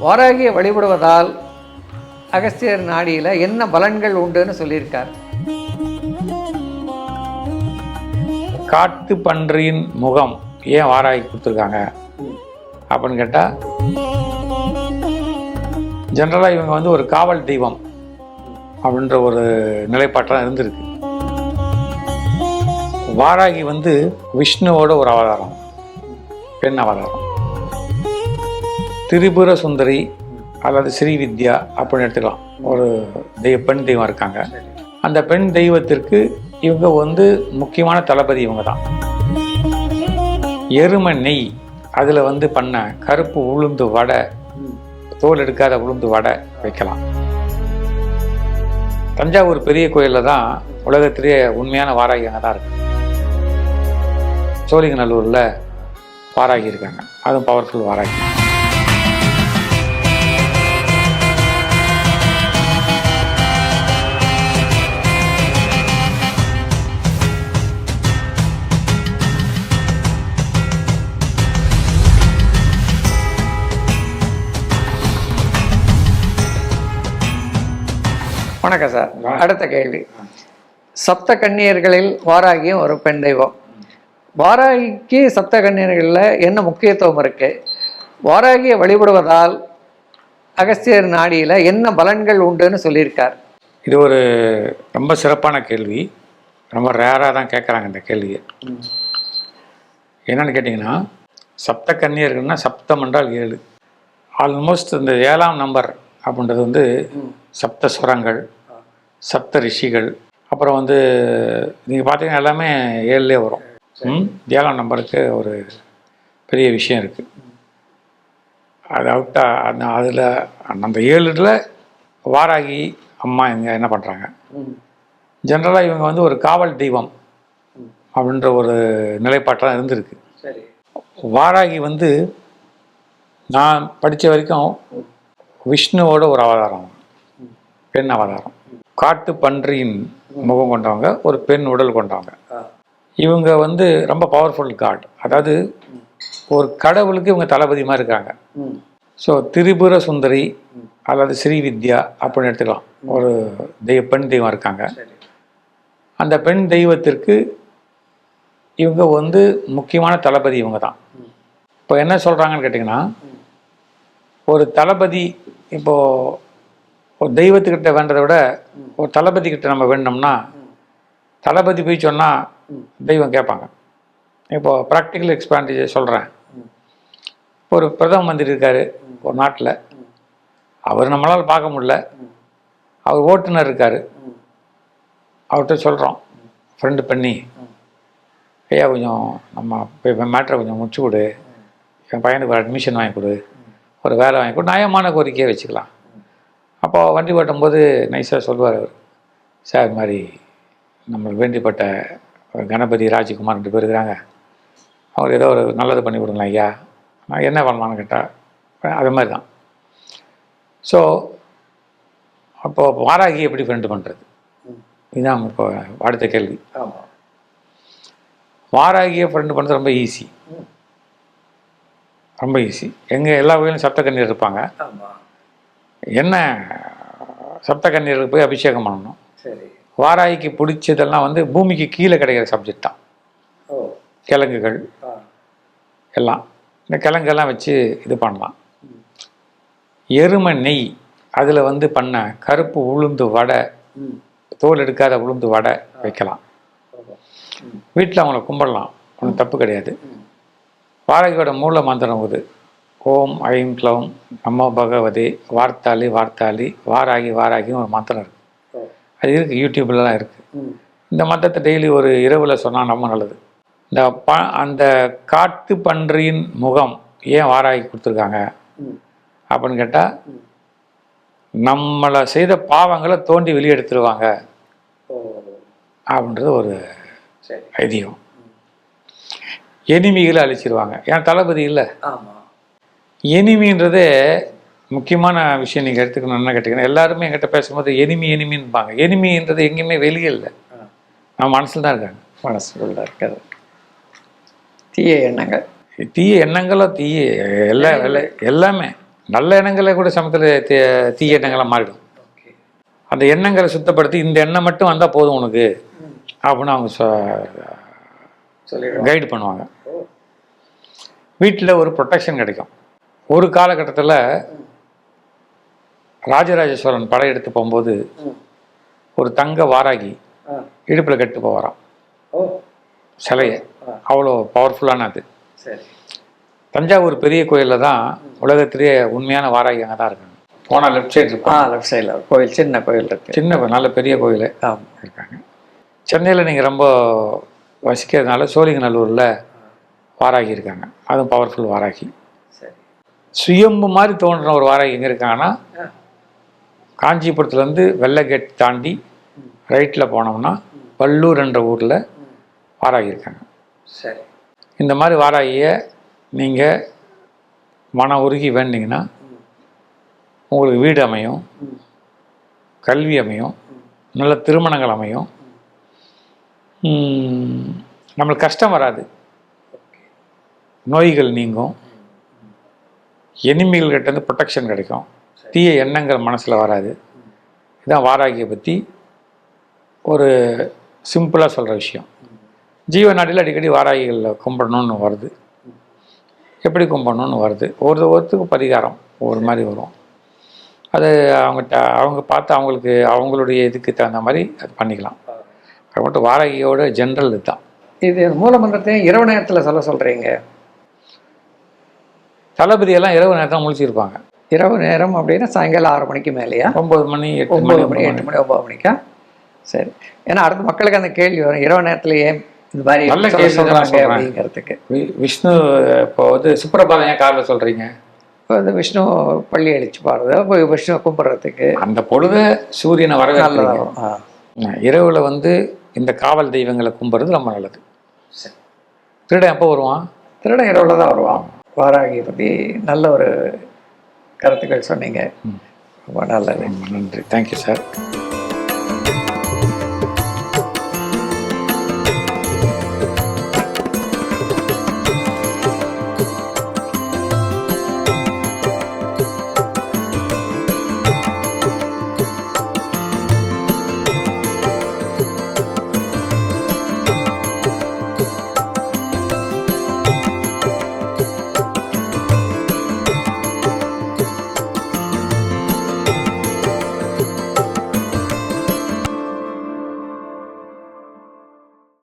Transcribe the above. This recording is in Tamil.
வாராகியை வழிபடுவதால் அகஸ்தியர் நாடியில் என்ன பலன்கள் உண்டுன்னு சொல்லியிருக்கார். காட்டு பன்றியின் முகம் ஏன் வாராகி கொடுத்துருக்காங்க அப்படின்னு கேட்டால், ஜென்ரலாக இவங்க வந்து ஒரு காவல் தெய்வம் அப்படின்ற ஒரு நிலைப்பாட்டெலாம் இருந்திருக்கு. வாராகி வந்து விஷ்ணுவோட ஒரு அவதாரம், பெண் அவதாரம். திரிபுர சுந்தரி அல்லது ஸ்ரீவித்யா அப்படின்னு எடுத்துக்கலாம். ஒரு பெண் தெய்வம் இருக்காங்க. அந்த பெண் தெய்வத்திற்கு இவங்க வந்து முக்கியமான தளபதி இவங்க தான். எருமை நெய் அதில் வந்து பண்ண கருப்பு உளுந்து வடை, தோல் எடுக்காத உளுந்து வடை வைக்கலாம். தஞ்சாவூர் பெரிய கோயிலில் தான் உலகத்திலேயே உண்மையான வாராகி அங்கே தான் இருக்கு. சோழிங்கநல்லூரில் வாராகி இருக்காங்க, அதுவும் பவர்ஃபுல் வாராகி. வணக்கம் சார். அடுத்த கேள்வி, சப்த கன்னியர்களில் வாராகியும் ஒரு பெண் தெய்வம். வாராகிக்கு சப்த கன்னியர்களில் என்ன முக்கியத்துவம் இருக்கு? வாராகியை வழிபடுவதால் அகஸ்தியர் நாடியில் என்ன பலன்கள் உண்டுன்னு சொல்லியிருக்கார். இது ஒரு ரொம்ப சிறப்பான கேள்வி. ரொம்ப ரேராக தான் கேட்குறாங்க இந்த கேள்வியை. என்னன்னு கேட்டிங்கன்னா, சப்த கன்னியர்கள்னால் சப்தம் என்றால் 7. ஆல்மோஸ்ட் இந்த 7ஆம் நம்பர் அப்படின்றது வந்து சப்த ஸ்வரங்கள், சப்த ரிஷிகள். அப்புறம் வந்து நீங்கள் பார்த்தீங்கன்னா எல்லாமே 7லே வரும். 7ஆம் நம்பருக்கு ஒரு பெரிய விஷயம் இருக்குது. அது அவுட்டா அதில் அந்த 7ல் வாராகி அம்மா இங்கே என்ன பண்ணுறாங்க, ஜென்ரலாக இவங்க வந்து ஒரு காவல் தெய்வம் அப்படின்ற ஒரு நிலைப்பாட்டெலாம் இருந்திருக்கு. வாராகி வந்து நான் படித்த வரைக்கும் விஷ்ணுவோட ஒரு அவதாரம், பெண் அவதாரம். காட்டு பன்றியின் முகம் கொண்டவங்க, ஒரு பெண் உடல் கொண்டவங்க. இவங்க வந்து ரொம்ப பவர்ஃபுல் காட். அதாவது ஒரு கடவுளுக்கு இவங்க தளபதி மாதிரி இருக்காங்க. ஸோ திரிபுர சுந்தரி அல்லது ஸ்ரீவித்யா அப்படின்னு எடுத்துக்கலாம். ஒரு பெண் தெய்வம் இருக்காங்க. அந்த பெண் தெய்வத்திற்கு இவங்க வந்து முக்கியமான தளபதி இவங்க தான். இப்போ என்ன சொல்கிறாங்கன்னு கேட்டிங்கன்னா, ஒரு தளபதி இப்போது ஒரு தெய்வத்துக்கிட்ட வேண்டதை விட ஒரு தளபதி கிட்ட நம்ம வேண்டோம்னா, தளபதி போய் சொன்னால் தெய்வம் கேட்பாங்க. இப்போது ப்ராக்டிக்கல் எக்ஸ்பாண்டிஜ் சொல்கிறேன். ஒரு பிரதம மந்திரி இருக்கார் ஒரு நாட்டில், அவர் நம்மளால் பார்க்க முடியல, அவர் ஓட்டுநர் இருக்கார், அவர்கிட்ட சொல்கிறோம் ஃப்ரெண்டு பண்ணி, ஐயா கொஞ்சம் நம்ம மேட்ரை கொஞ்சம் முடிச்சு கொடு, என் பையனுக்கு ஒரு அட்மிஷன் வாங்கி கொடு, ஒரு வேலை வாங்கி கொடு, நியாயமான கோரிக்கையை வச்சுக்கலாம். அப்போ வண்டி ஓட்டும்போது நைஸாக சொல்லுவார் அவர், சார் இது மாதிரி நம்மளுக்கு வேண்டிப்பட்ட ஒரு கணபதி ராஜ்குமார் 2 பேர் இருக்கிறாங்க, அவர் ஏதோ ஒரு நல்லது பண்ணி கொடுங்களா ஐயா. நான் என்ன பண்ணலான்னு கேட்டால் அது மாதிரி தான். ஸோ அப்போது வாராகி எப்படி ஃப்ரெண்டு பண்ணுறது, இதுதான் இப்போ அடுத்த கேள்வி. வாராகியை ஃப்ரெண்டு பண்ணுறது ரொம்ப ஈஸி, ரொம்ப ஈஸி. எங்கள் எல்லா கோயிலும் சப்த கன்னியர் இருப்பாங்க. என்ன சப்த கன்னியருக்கு போய் அபிஷேகம் பண்ணணும். வாராகிக்கு பிடிச்சதெல்லாம் வந்து பூமிக்கு கீழே கிடைக்கிற சப்ஜெக்ட் தான். கிழங்குகள் எல்லாம், இந்த கிழங்கெல்லாம் வச்சு இது பண்ணலாம். எருமை நெய் அதில் வந்து பண்ண கருப்பு உளுந்து வடை, தோல் எடுக்காத உளுந்து வடை வைக்கலாம். வீட்டில் அவங்கள கும்பிடலாம், ஒன்றும் தப்பு கிடையாது. வாராகியோட மூல மந்திரம் இது, ஓம் ஐம் க்ளௌம் நமோ பகவதே வார்த்தாளி வார்த்தாளி வாராகி வாராகின்னு ஒரு மந்திரம் இருக்குது. அது இருக்குது, யூடியூப்லலாம் இருக்குது. இந்த மந்திரத்தை டெய்லி ஒரு இரவில் சொன்னால் ரொம்ப நல்லது. இந்த அந்த காட்டு பன்றியின் முகம் ஏன் வாராகி கொடுத்துருக்காங்க அப்படின்னு கேட்டால், நம்மளை செய்த பாவங்களை தோண்டி வெளியே எடுத்துருவாங்க அப்படின்றது ஒரு ஐதீகம். எனிமிகளை அழிச்சிருவாங்க, ஏன்னா தளபதி இல்லை. எனிமின்றதே முக்கியமான விஷயம். நீங்கள் எடுத்துக்கணும் என்ன கேட்டிங்கன்னா, எல்லாருமே என்கிட்ட பேசும்போது எனிமின்பாங்க. எனிமின்றது எங்கேயுமே வெளியே இல்லை, நம்ம மனசில் தான் இருக்காங்க. மனசுக்குள்ள தான் இருக்காது. தீய எண்ணங்களோ எல்லாமே நல்ல எண்ணங்களே கூட சமயத்தில் தீய எண்ணங்களாக மாறிடும். அந்த எண்ணங்களை சுத்தப்படுத்தி இந்த எண்ணம் மட்டும் வந்தால் போதும் உனக்கு அப்படின்னு அவங்க கைடு பண்ணுவாங்க. வீட்டில் ஒரு ப்ரொடெக்ஷன் கிடைக்கும். ஒரு காலகட்டத்தில் ராஜராஜ சோழன் படையெடுத்து போகும்போது ஒரு தங்க வாராகி இடுப்பில் கட்டு போவாராம் சிலையை. அவ்வளோ பவர்ஃபுல்லானது. தஞ்சாவூர் பெரிய கோயிலில் தான் உலகத்திலேயே உண்மையான வாராகி அங்கே தான் இருக்காங்க. போனால் லெஃப்ட் சைடு இருப்பாங்க. லெஃப்ட் சைடில் கோயில், சின்ன கோயில் இருக்குது. சின்ன நல்ல பெரிய கோயில் இருக்காங்க. சென்னையில் நீங்கள் ரொம்ப வசிக்கிறதுனால சோழிங்கநல்லூரில் வாராகி இருக்காங்க. அதுவும் பவர்ஃபுல் வாராகி. சுயம்பு மாதிரி தோன்ற ஒரு வாராகி எங்கே இருக்காங்கன்னா காஞ்சிபுரத்துலேருந்து வெள்ளை கேட் தாண்டி ரைட்டில் போனோம்னா வள்ளூர் என்ற ஊரில் வாராகி இருக்காங்க. சரி. இந்த மாதிரி வாராகியை நீங்கள் மன உருகி வேண்டிங்கன்னா உங்களுக்கு வீடு அமையும், கல்வி அமையும், நல்ல திருமணங்கள் அமையும், நம்மளுக்கு கஷ்டம் வராது, நோய்கள் நீங்கும், எனிமிகள் கிட்டேருந்து ப்ரொடெக்ஷன் கிடைக்கும், தீய எண்ணங்கள் மனசில் வராது. இதுதான் வாராகியை பற்றி ஒரு சிம்பிளாக சொல்கிற விஷயம். ஜீவநாடியில் அடிக்கடி வாராகிகளில் கும்பிடணுன்னு வருது. எப்படி கும்பிடணுன்னு வருது. ஒருத்தருக்கு பரிகாரம் ஒரு மாதிரி வரும். அது அவங்க பார்த்து அவங்களுக்கு அவங்களுடைய இதுக்கு தகுந்த மாதிரி அது பண்ணிக்கலாம். அது மட்டும் வாராகியோட ஜென்ரல் இதுதான். இது மூலமந்திரத்தையும் இரவு நேரத்தில் சொல்கிறீங்க. தளபதியெல்லாம் இரவு நேரத்தில் முழிச்சிருப்பாங்க. இரவு நேரம் அப்படின்னா சாயங்காலம் 6 மணிக்கு மேலேயா? 9 மணி 8 மணி 9 மணிக்கா? சரி. ஏன்னா அடுத்து மக்களுக்கு அந்த கேள்வி வரும், இரவு நேரத்தில் ஏன் இந்த மாதிரி நல்ல கேள்வி சொல்கிறாங்க அப்படிங்கிறதுக்கு. விஷ்ணு இப்போ வந்து சுப்ரபாதம் ஏன் காலையில் சொல்கிறீங்க? இப்போ வந்து விஷ்ணு பள்ளி அழிச்சு பாடுறது, இப்போ விஷ்ணுவை கும்பிட்றதுக்கு அந்த பொழுது சூரியனை வரவேற்கிறீங்க. இரவில் வந்து இந்த காவல் தெய்வங்களை கும்பிட்றது ரொம்ப நல்லது. திருடன் எப்போ வருவான்? திருடன் இரவில் தான் வருவான். வாராகியை பற்றி நல்ல ஒரு கருத்துக்கள் சொன்னீங்க. ரொம்ப நல்லது. நன்றி. Thank you sir.